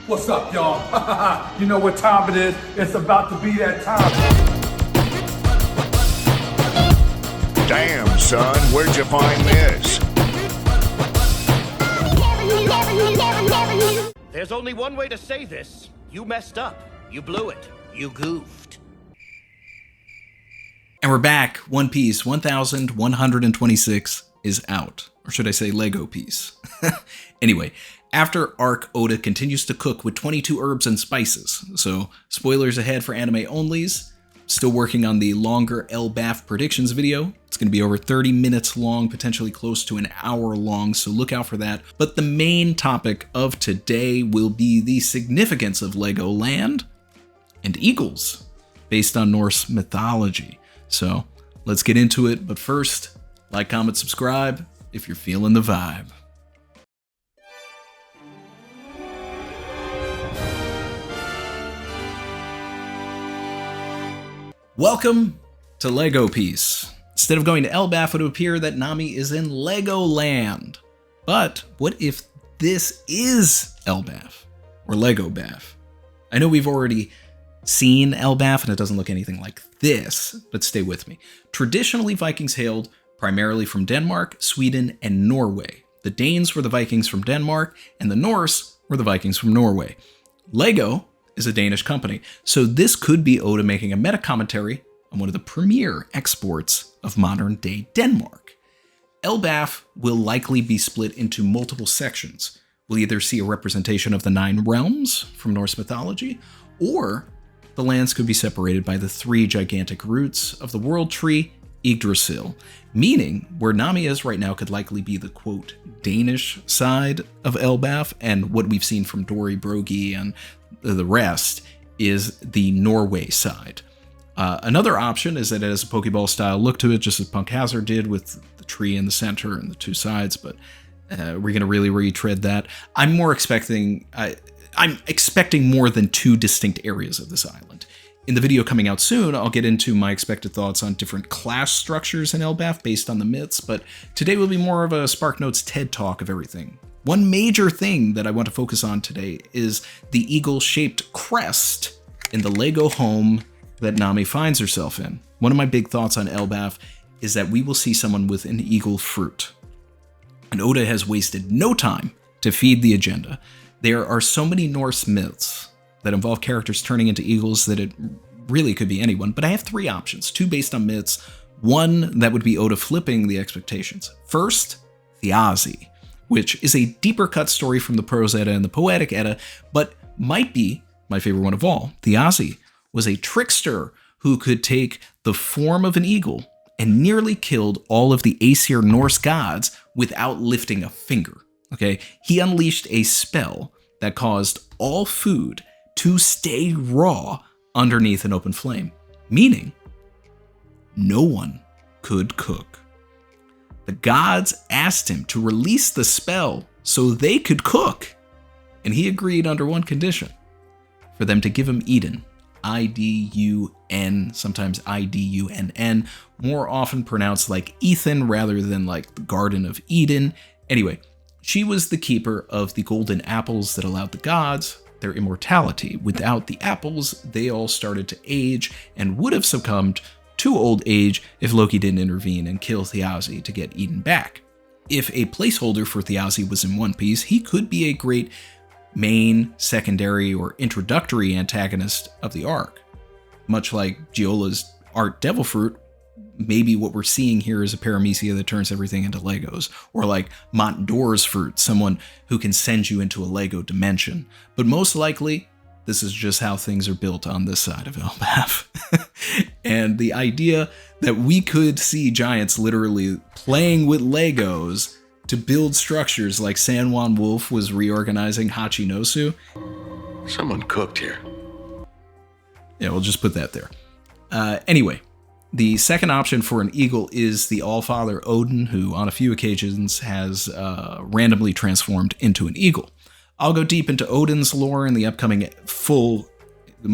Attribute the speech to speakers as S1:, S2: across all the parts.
S1: What's up, y'all? You know what time it is? It's about to be that time.
S2: Damn, son, where'd you find this?
S3: There's only one way to say this. You messed up. You blew it. You goofed.
S4: And we're back. One Piece 1126 is out. Or should I say Lego Piece? Anyway, after arc, Oda continues to cook with 22 herbs and spices. So, spoilers ahead for anime onlys. Still working on the longer Elbaff predictions video. It's going to be over 30 minutes long, potentially close to an hour long, so look out for that. But the main topic of today will be the significance of Legoland and eagles, based on Norse mythology. So, let's get into it, but first, like, comment, subscribe if you're feeling the vibe. Welcome to Lego Piece. Instead of going to Elbaff, it would appear that Nami is in Legoland. But what if this is Elbaff or Legobaff? I know we've already seen Elbaff and it doesn't look anything like this, but stay with me. Traditionally, Vikings hailed primarily from Denmark, Sweden, and Norway. The Danes were the Vikings from Denmark, and the Norse were the Vikings from Norway. Lego is a Danish company, so this could be Oda making a meta-commentary on one of the premier exports of modern-day Denmark. Elbaff will likely be split into multiple sections. We'll either see a representation of the 9 realms from Norse mythology, or the lands could be separated by the 3 gigantic roots of the world tree, Yggdrasil, meaning where Nami is right now could likely be the, quote, Danish side of Elbaff, and what we've seen from Dory, Brogi, and the rest is the Norway side. Another option is that it has a Pokeball style look to it, just as Punk Hazard did with the tree in the center and the 2 sides, but we're going to really retread that. I'm expecting more than 2 distinct areas of this island. In the video coming out soon, I'll get into my expected thoughts on different class structures in Elbaff based on the myths, but today will be more of a SparkNotes TED Talk of everything. One major thing that I want to focus on today is the eagle-shaped crest in the Lego home that Nami finds herself in. One of my big thoughts on Elbaff is that we will see someone with an eagle fruit. And Oda has wasted no time to feed the agenda. There are so many Norse myths that involve characters turning into eagles that it really could be anyone, but I have 3 options, 2 based on myths, 1 that would be Oda flipping the expectations. First, Thiazi, which is a deeper cut story from the Prose Edda and the Poetic Edda, but might be my favorite one of all. Thiazi was a trickster who could take the form of an eagle and nearly killed all of the Aesir Norse gods without lifting a finger. Okay, he unleashed a spell that caused all food to stay raw underneath an open flame, meaning no one could cook. The gods asked him to release the spell so they could cook, and he agreed under one condition: for them to give him Eden, I-D-U-N, sometimes I-D-U-N-N, more often pronounced like Ethan rather than like the Garden of Eden. Anyway, she was the keeper of the golden apples that allowed the gods their immortality. Without the apples, they all started to age and would have succumbed to old age if Loki didn't intervene and kill Thiazi to get Eden back. If a placeholder for Thiazi was in One Piece, he could be a great main, secondary, or introductory antagonist of the arc. Much like Giola's art Devil Fruit, maybe what we're seeing here is a paramecia that turns everything into Legos, or like Mont Door's fruit, someone who can send you into a Lego dimension. But most likely, this is just how things are built on this side of Elbaff. And the idea that we could see giants literally playing with Legos to build structures like San Juan Wolf was reorganizing Hachinosu.
S5: Someone cooked here.
S4: Yeah, we'll just put that there. Anyway, the second option for an eagle is the Allfather Odin, who on a few occasions has randomly transformed into an eagle. I'll go deep into Odin's lore in the upcoming full,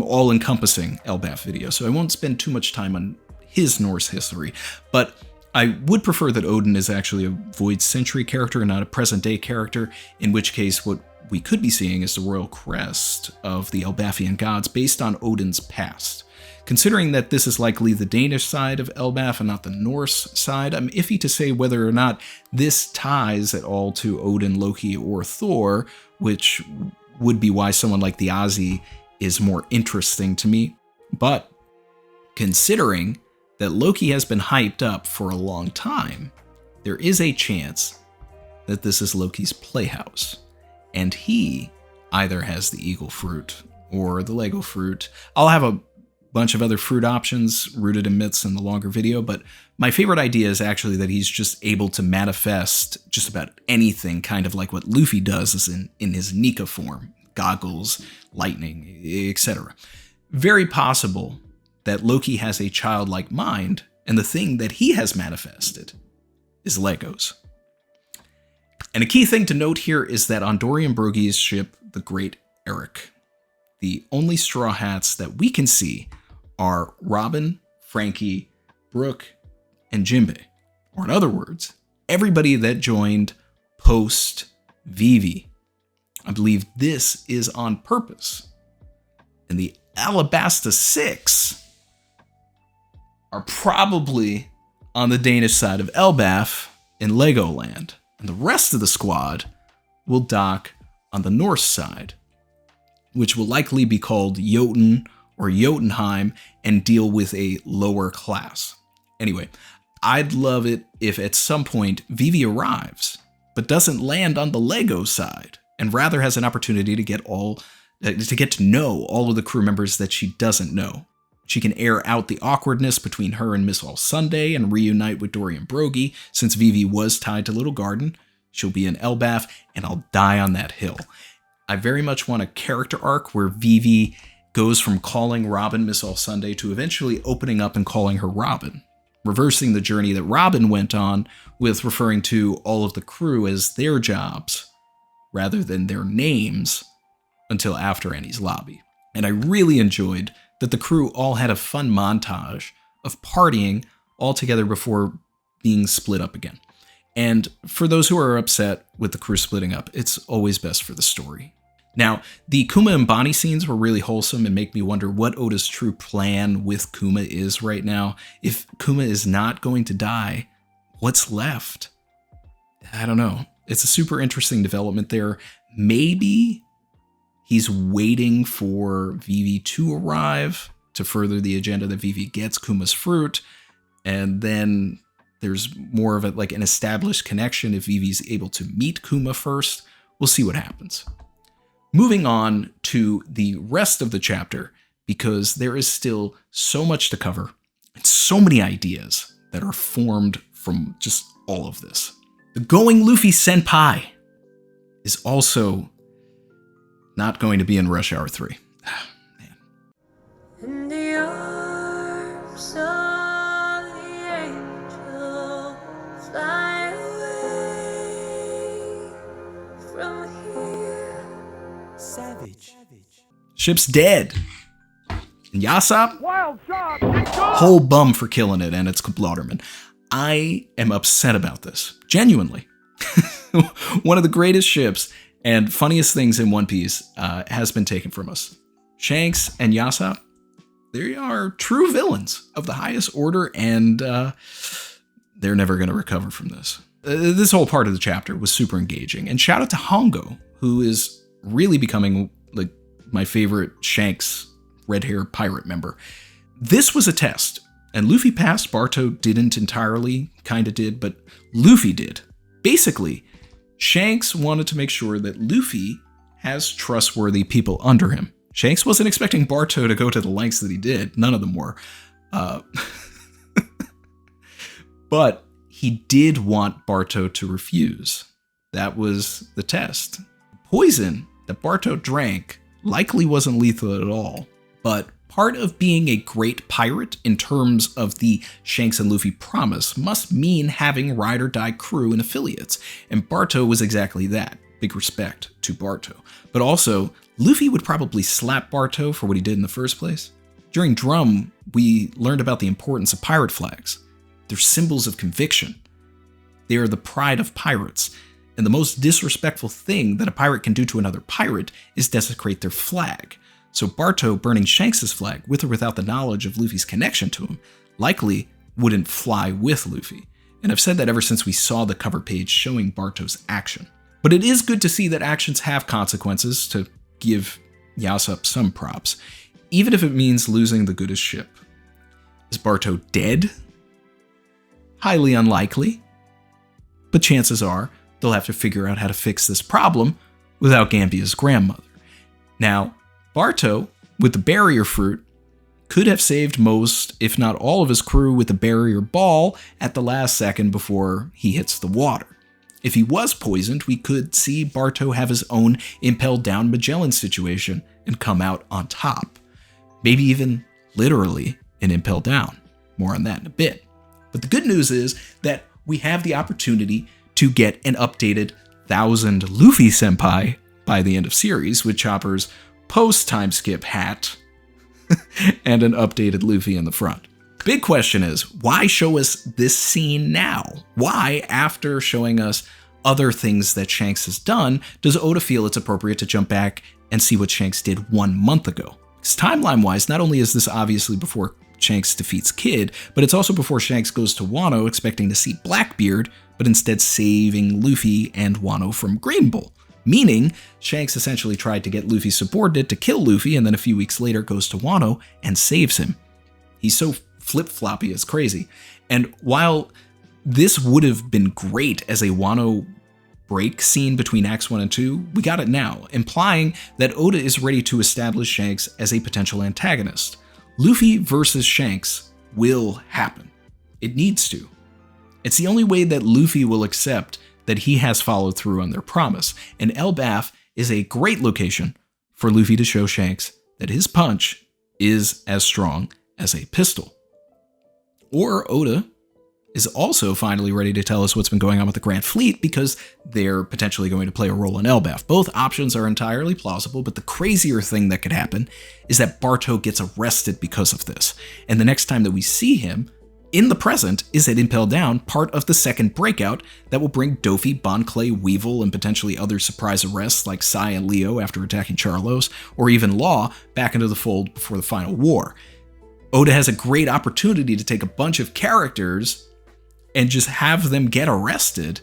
S4: all-encompassing Elbaff video, so I won't spend too much time on his Norse history, but I would prefer that Odin is actually a Void Century character and not a present-day character, in which case what we could be seeing is the royal crest of the Elbaffian gods based on Odin's past. Considering that this is likely the Danish side of Elbaff and not the Norse side, I'm iffy to say whether or not this ties at all to Odin, Loki, or Thor, which would be why someone like the Asi is more interesting to me. But considering that Loki has been hyped up for a long time, there is a chance that this is Loki's playhouse, and he either has the eagle fruit or the Lego fruit. I'll have a bunch of other fruit options rooted in myths in the longer video, but my favorite idea is actually that he's just able to manifest just about anything, kind of like what Luffy does is in his Nika form, goggles, lightning, etc. Very possible that Loki has a childlike mind, and the thing that he has manifested is Legos. And a key thing to note here is that on Dorian Brogie's ship, the Great Eric, the only Straw Hats that we can see are Robin, Frankie, Brooke, and Jinbei. Or in other words, everybody that joined post Vivi. I believe this is on purpose. And the Alabasta 6 are probably on the Danish side of Elbaff in Legoland. And the rest of the squad will dock on the Norse side, which will likely be called Jotun or Jotunheim and deal with a lower class. Anyway, I'd love it if at some point Vivi arrives, but doesn't land on the Lego side, and rather has an opportunity to get to know all of the crew members that she doesn't know. She can air out the awkwardness between her and Miss All Sunday and reunite with Dorian Brogy. Since Vivi was tied to Little Garden, she'll be in Elbaff, and I'll die on that hill. I very much want a character arc where Vivi goes from calling Robin Miss All Sunday to eventually opening up and calling her Robin, reversing the journey that Robin went on with referring to all of the crew as their jobs rather than their names until after Annie's lobby. And I really enjoyed that the crew all had a fun montage of partying all together before being split up again. And for those who are upset with the crew splitting up, it's always best for the story. Now, the Kuma and Bonnie scenes were really wholesome and make me wonder what Oda's true plan with Kuma is right now. If Kuma is not going to die, what's left? I don't know. It's a super interesting development there. Maybe he's waiting for Vivi to arrive to further the agenda that Vivi gets Kuma's fruit, and then there's more of an established connection if Vivi's able to meet Kuma first. We'll see what happens. Moving on to the rest of the chapter, because there is still so much to cover and so many ideas that are formed from just all of this. The Going Luffy Senpai is also not going to be in Rush Hour 3. Man.
S6: In the arms of the angel, fly away from here.
S7: Savage.
S4: Ship's dead. And Yasop?
S1: Wild job!
S4: Whole bum for killing it, and it's Kabloderman. I am upset about this. Genuinely. One of the greatest ships and funniest things in One Piece has been taken from us. Shanks and Yasop, they are true villains of the highest order, and they're never going to recover from this. This whole part of the chapter was super engaging. And shout out to Hongo, who is really becoming like my favorite Shanks red hair pirate member. This was a test, and Luffy passed. Barto didn't entirely, kind of did, but Luffy did. Basically, Shanks wanted to make sure that Luffy has trustworthy people under him. Shanks wasn't expecting Barto to go to the lengths that he did. None of them were. But he did want Barto to refuse. That was the test. Poison that Barto drank likely wasn't lethal at all, but part of being a great pirate in terms of the Shanks and Luffy promise must mean having ride or die crew and affiliates, and Barto was exactly that. Big respect to Barto. But also, Luffy would probably slap Barto for what he did in the first place. During Drum, we learned about the importance of pirate flags. They're symbols of conviction. They are the pride of pirates. And the most disrespectful thing that a pirate can do to another pirate is desecrate their flag. So Barto burning Shanks' flag, with or without the knowledge of Luffy's connection to him, likely wouldn't fly with Luffy. And I've said that ever since we saw the cover page showing Barto's action. But it is good to see that actions have consequences, to give Yasopp some props, even if it means losing the goodest ship. Is Barto dead? Highly unlikely. But chances are they'll have to figure out how to fix this problem without Gambia's grandmother. Now, Barto, with the barrier fruit, could have saved most, if not all of his crew with the barrier ball at the last second before he hits the water. If he was poisoned, we could see Barto have his own impelled down Magellan situation and come out on top. Maybe even literally an impelled down. More on that in a bit. But the good news is that we have the opportunity to get an updated 1000 Luffy Senpai by the end of series with Chopper's post-time skip hat and an updated Luffy in the front. Big question is, why show us this scene now? Why, after showing us other things that Shanks has done, does Oda feel it's appropriate to jump back and see what Shanks did 1 month ago? Because timeline-wise, not only is this obviously before Shanks defeats Kid, but it's also before Shanks goes to Wano expecting to see Blackbeard, but instead saving Luffy and Wano from Green Bull. Meaning, Shanks essentially tried to get Luffy's subordinate to kill Luffy, and then a few weeks later goes to Wano and saves him. He's so flip-floppy, it's crazy. And while this would have been great as a Wano break scene between Acts 1 and 2, we got it now, implying that Oda is ready to establish Shanks as a potential antagonist. Luffy versus Shanks will happen. It needs to. It's the only way that Luffy will accept that he has followed through on their promise, and Elbaff is a great location for Luffy to show Shanks that his punch is as strong as a pistol. Or Oda is also finally ready to tell us what's been going on with the Grand Fleet, because they're potentially going to play a role in Elbaff. Both options are entirely plausible, but the crazier thing that could happen is that Barto gets arrested because of this, and the next time that we see him in the present is at Impel Down, part of the second breakout that will bring Dofi, Bon Clay, Weevil, and potentially other surprise arrests like Sai and Leo after attacking Charlos, or even Law back into the fold before the final war. Oda has a great opportunity to take a bunch of characters and just have them get arrested,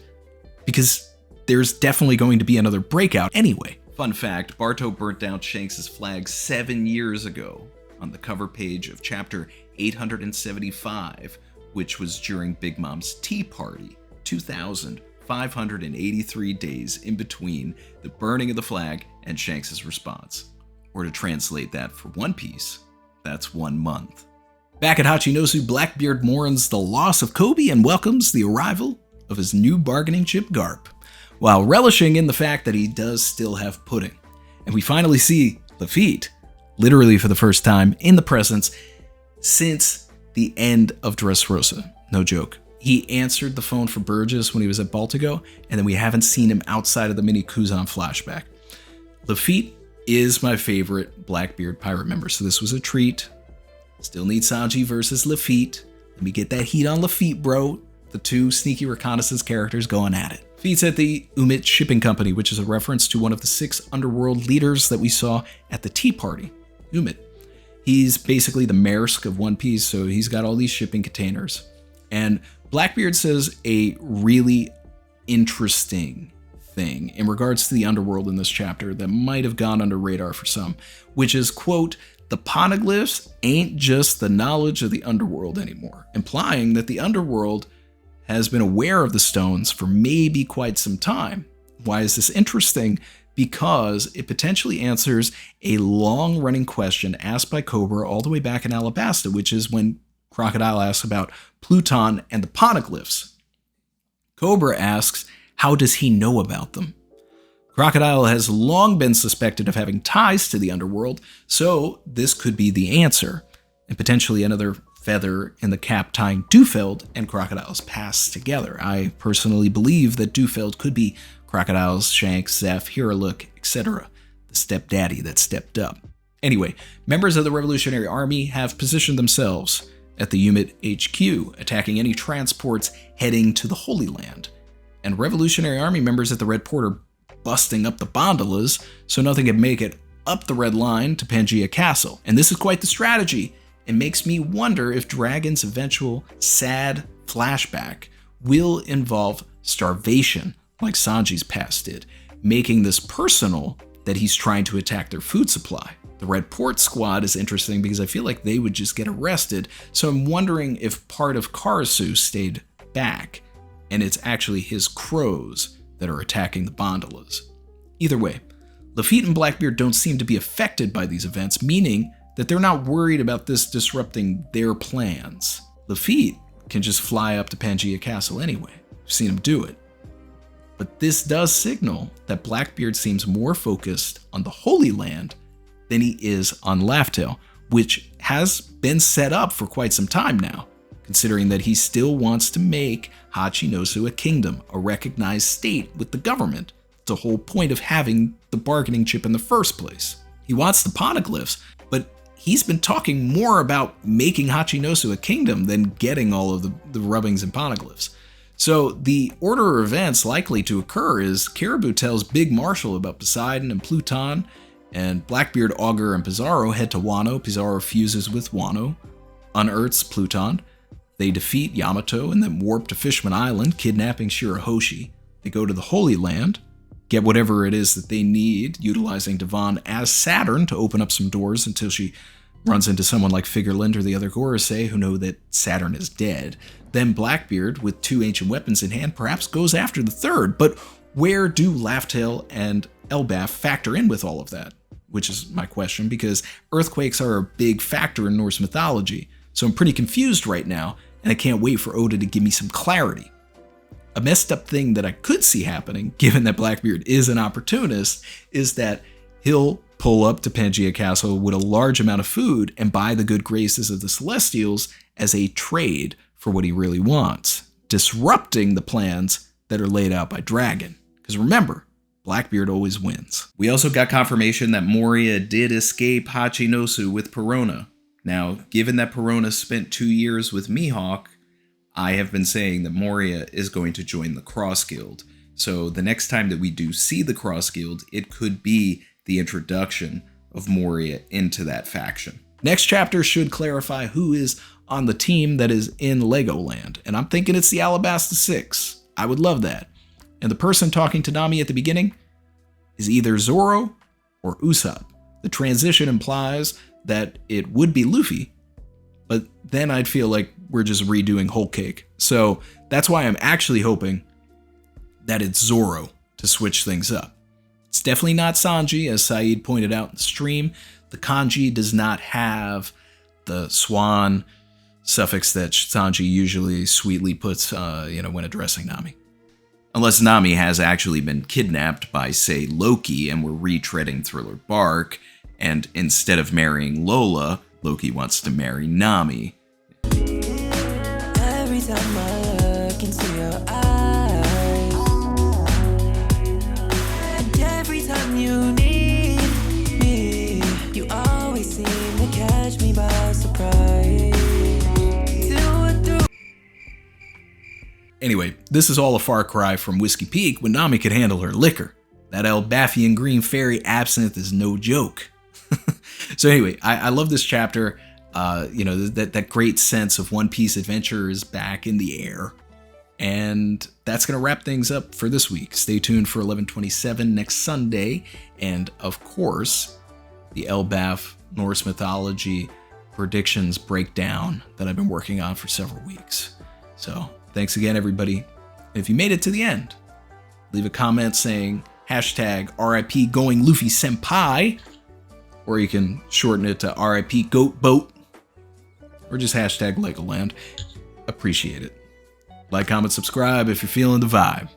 S4: because there's definitely going to be another breakout anyway. Fun fact, Barto burnt down Shanks' flag 7 years ago on the cover page of chapter 875, which was during Big Mom's Tea Party, 2,583 days in between the burning of the flag and Shanks' response. Or to translate that for One Piece, that's 1 month. Back at Hachinosu, Blackbeard mourns the loss of Kobe and welcomes the arrival of his new bargaining chip Garp, while relishing in the fact that he does still have pudding. And we finally see Lafitte, literally for the first time, in the presence since the end of Dressrosa. No joke. He answered the phone for Burgess when he was at Baltigo, and then we haven't seen him outside of the mini Kuzan flashback. Lafitte is my favorite Blackbeard pirate member, so this was a treat. Still need Sanji versus Lafitte. Let me get that heat on Lafitte, bro. The two sneaky reconnaissance characters going at it. Lafitte's at the Umit Shipping Company, which is a reference to one of the 6 underworld leaders that we saw at the Tea Party. Umit. He's basically the Maersk of One Piece, so he's got all these shipping containers. And Blackbeard says a really interesting thing in regards to the underworld in this chapter that might have gone under radar for some, which is, quote, "The poneglyphs ain't just the knowledge of the underworld anymore," implying that the underworld has been aware of the stones for maybe quite some time. Why is this interesting? Because it potentially answers a long-running question asked by Cobra all the way back in Alabasta, which is when Crocodile asks about Pluton and the poneglyphs. Cobra asks, how does he know about them? Crocodile has long been suspected of having ties to the underworld, so this could be the answer, and potentially another feather in the cap tying Dufeld and Crocodile's past together. I personally believe that Dufeld could be Crocodile's, Shanks, Zeph, Hiraluk, etc., the stepdaddy that stepped up. Anyway, members of the Revolutionary Army have positioned themselves at the Umit HQ, attacking any transports heading to the Holy Land. and Revolutionary Army members at the Red Port are busting up the Bondolas so nothing can make it up the Red Line to Pangaea Castle. And this is quite the strategy. It makes me wonder if Dragon's eventual sad flashback will involve starvation like Sanji's past did, making this personal that he's trying to attack their food supply. The Red Port squad is interesting because I feel like they would just get arrested, so I'm wondering if part of Karasu stayed back and it's actually his crows that are attacking the Bondolas. Either way, Lafitte and Blackbeard don't seem to be affected by these events, meaning that they're not worried about this disrupting their plans. Lafitte can just fly up to Pangaea Castle anyway. We've seen him do it. But this does signal that Blackbeard seems more focused on the Holy Land than he is on Laugh-Tale, which has been set up for quite some time now, considering that he still wants to make Hachinosu a kingdom, a recognized state with the government. It's the whole point of having the bargaining chip in the first place. He wants the poneglyphs, but he's been talking more about making Hachinosu a kingdom than getting all of the rubbings and poneglyphs. So the order of events likely to occur is Caribou tells Big Marshal about Poseidon and Pluton, and Blackbeard, Augur, and Pizarro head to Wano. Pizarro fuses with Wano, unearths Pluton. They defeat Yamato and then warp to Fishman Island, kidnapping Shirahoshi. They go to the Holy Land, get whatever it is that they need, utilizing Devon as Saturn to open up some doors until she runs into someone like Figureland or the other Gorosei who know that Saturn is dead. Then Blackbeard, with 2 ancient weapons in hand, perhaps goes after the third. But where do Laugh-Tale and Elbaff factor in with all of that? Which is my question, because earthquakes are a big factor in Norse mythology. So I'm pretty confused right now, and I can't wait for Oda to give me some clarity. A messed up thing that I could see happening, given that Blackbeard is an opportunist, is that he'll pull up to Pangaea Castle with a large amount of food and buy the good graces of the Celestials as a trade for what he really wants, disrupting the plans that are laid out by Dragon. Because remember, Blackbeard always wins. We also got confirmation that Moria did escape Hachinosu with Perona. Now, given that Perona spent 2 years with Mihawk, I have been saying that Moria is going to join the Cross Guild. So the next time that we do see the Cross Guild, it could be the introduction of Moria into that faction. Next chapter should clarify who is on the team that is in Legoland, and I'm thinking it's the Alabasta 6. I would love that. And the person talking to Nami at the beginning is either Zoro or Usopp. The transition implies that it would be Luffy, but then I'd feel like we're just redoing Whole Cake. So that's why I'm actually hoping that it's Zoro to switch things up. It's definitely not Sanji, as Saeed pointed out in the stream. The kanji does not have the swan suffix that Sanji usually sweetly puts, when addressing Nami. Unless Nami has actually been kidnapped by, say, Loki, and we're retreading Thriller Bark, and instead of marrying Lola, Loki wants to marry Nami.
S7: Every time I look into your eyes, and every time you need me, you always seem to catch me by surprise.
S4: Anyway, this is all a far cry from Whiskey Peak when Nami could handle her liquor. That Elbaffian green fairy absinthe is no joke. So anyway, I love this chapter. That great sense of One Piece adventure is back in the air. And that's going to wrap things up for this week. Stay tuned for 11/27 next Sunday. And of course, the Elbaff Norse Mythology predictions breakdown that I've been working on for several weeks. So thanks again, everybody. If you made it to the end, leave a comment saying hashtag RIP Going Luffy Senpai, or you can shorten it to RIP Goat Boat, or just hashtag Legoland. Appreciate it. Like, comment, subscribe if you're feeling the vibe.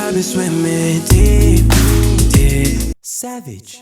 S7: I've been swimming deep, deep. Savage.